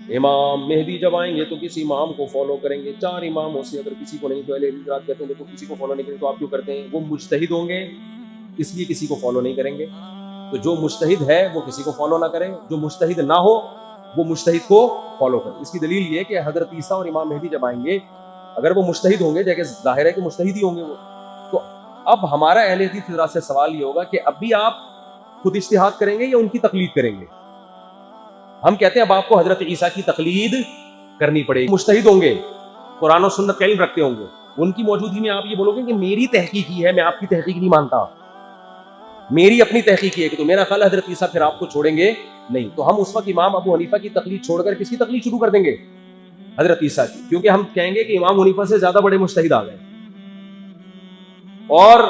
امام مہدی جب آئیں گے تو کسی امام کو فالو کریں گے، 4 اماموں سے اگر کسی کو نہیں تو اہل حدیث کہتے ہیں دیکھو کسی کو فالو نہیں کریں تو آپ کیوں کرتے ہیں؟ وہ مجتہد ہوں گے اس لیے کسی کو فالو نہیں کریں گے، تو جو مجتہد ہے وہ کسی کو فالو نہ کرے، جو مجتہد نہ ہو وہ مجتہد کو فالو کرے۔ اس کی دلیل یہ ہے کہ حضرت عیسیٰ اور امام مہدی جب آئیں گے اگر وہ مجتہد ہوں گے، جیسے ظاہر ہے کہ مجتہد ہی ہوں گے وہ، تو اب ہمارا اہل حدیث حضرات سے سوال یہ ہوگا کہ اب بھی آپ خود اجتہاد کریں گے یا ان کی تقلید کریں گے؟ ہم کہتے ہیں اب آپ کو حضرت عیسیٰ کی تقلید کرنی پڑے گی، مجتہد ہوں گے، قرآن و سنت کا علم رکھتے ہوں گے، ان کی موجودگی میں آپ یہ بولو گے کہ میری تحقیق ہی ہے، میں آپ کی تحقیق نہیں مانتا، میری اپنی تحقیق ہے، کہ تو میرا خیال ہے حضرت عیسیٰ پھر آپ کو چھوڑیں گے نہیں، تو ہم اس وقت امام ابو حنیفہ کی تقلید چھوڑ کر کس کی تقلید شروع کر دیں گے؟ حضرت عیسیٰ کی، کیونکہ ہم کہیں گے کہ امام حنیفہ سے زیادہ بڑے مجتہد آ گئے، اور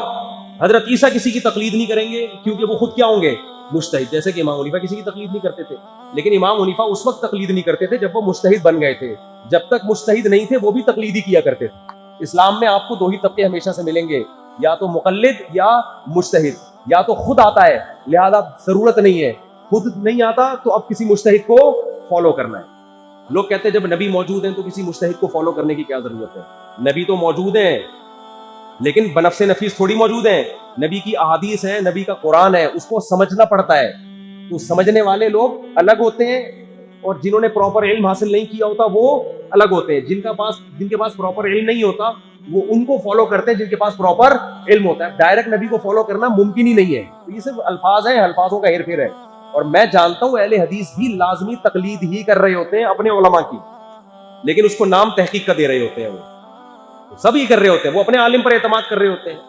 حضرت عیسیٰ کسی کی تقلید نہیں کریں گے کیونکہ وہ خود کیا ہوں گے؟ مجتہد، جیسے کہ امام حنیفہ کسی کی تقلید نہیں کرتے تھے، لیکن امام حنیفہ اس وقت تقلید نہیں کرتے تھے جب وہ مجتہد بن گئے تھے، جب تک مجتہد نہیں تھے وہ بھی تقلید ہی کیا کرتے تھے۔ اسلام میں آپ کو 2 ہی طبقے ہمیشہ سے ملیں گے، یا تو مقلد یا مجتہد، یا تو خود آتا ہے لہذا ضرورت نہیں ہے، خود نہیں آتا تو اب کسی مجتہد کو فالو کرنا ہے۔ لوگ کہتے ہیں جب نبی موجود ہیں تو کسی مجتہد کو فالو کرنے کی کیا ضرورت ہے؟ نبی تو موجود ہیں لیکن بنفس نفیس تھوڑی موجود ہیں، نبی کی احادیث ہیں، نبی کا قرآن ہے، اس کو سمجھنا پڑتا ہے، تو سمجھنے والے لوگ الگ ہوتے ہیں اور جنہوں نے پراپر علم حاصل نہیں کیا ہوتا وہ الگ ہوتے ہیں، جن کے پاس پراپر علم نہیں ہوتا وہ ان کو فالو کرتے ہیں جن کے پاس پراپر علم ہوتا ہے۔ ڈائریکٹ نبی کو فالو کرنا ممکن ہی نہیں ہے، تو یہ صرف الفاظ ہیں، الفاظوں کا ہیر پھیر ہے، اور میں جانتا ہوں اہل حدیث بھی لازمی تقلید ہی کر رہے ہوتے ہیں اپنے علماء کی، لیکن اس کو نام تحقیق کا دے رہے ہوتے ہیں، وہ سب ہی کر رہے ہوتے ہیں، وہ اپنے عالم پر اعتماد کر رہے ہوتے ہیں۔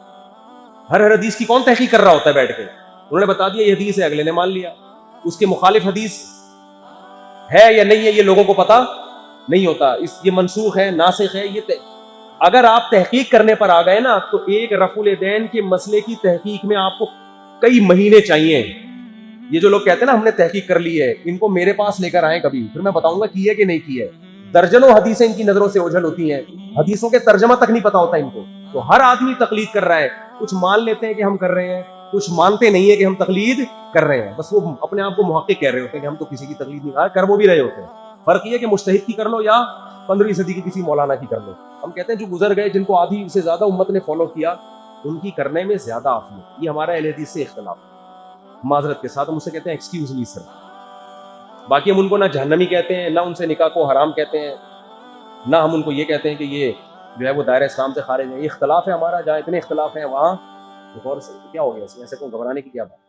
ہر حدیث کی کون تحقیق کر رہا ہوتا ہے بیٹھ کے؟ انہوں نے بتا دیا یہ حدیث ہے، اگلے نے مان لیا، اس کے مخالف حدیث ہے یا نہیں ہے یہ لوگوں کو پتا نہیں ہوتا، یہ منسوخ ہے، ناسخ ہے، یہ اگر آپ تحقیق کرنے پر آ گئے نا تو ایک رفع الیدین کے مسئلے کی تحقیق میں آپ کو کئی مہینے چاہیے۔ یہ جو لوگ کہتے ہیں نا ہم نے تحقیق کر لی ہے، ان کو میرے پاس لے کر آئیں کبھی، پھر میں بتاؤں گا کی ہے کہ نہیں کی ہے۔ درجنوں حدیثیں ان کی نظروں سے اوجھل ہوتی ہیں، حدیثوں کے ترجمہ تک نہیں پتا ہوتا ان کو، تو ہر آدمی تقلید کر رہا ہے، کچھ مان لیتے ہیں کہ ہم کر رہے ہیں، کچھ مانتے نہیں ہیں کہ ہم تقلید کر رہے ہیں، بس وہ اپنے آپ کو محقق کہہ رہے ہوتے ہیں کہ ہم تو کسی کی تقلید نہیں کر وہ بھی رہے ہوتے ہیں۔ فرق یہ ہے کہ مجتہد کی کر لو یا 15ویں صدی کی کسی مولانا کی کر لو۔ ہم کہتے ہیں جو گزر گئے، جن کو آدھی سے زیادہ امت نے فالو کیا، ان کی کرنے میں زیادہ عافیت، یہ ہمارا اہل حدیث سے اختلاف ہے، معذرت کے ساتھ ہم اسے کہتے ہیں ایکسکیوز می سر۔ باقی ہم ان کو نہ جہنمی کہتے ہیں، نہ ان سے نکاح کو حرام کہتے ہیں، نہ ہم ان کو یہ کہتے ہیں کہ یہ جو ہے وہ دائرہ اسلام سے خارج ہے۔ یہ اختلاف ہے ہمارا، جہاں اتنے اختلاف ہیں وہاں غور سے کیا ہو گیا، ایسے کو گھبرانے کی کیا بات؟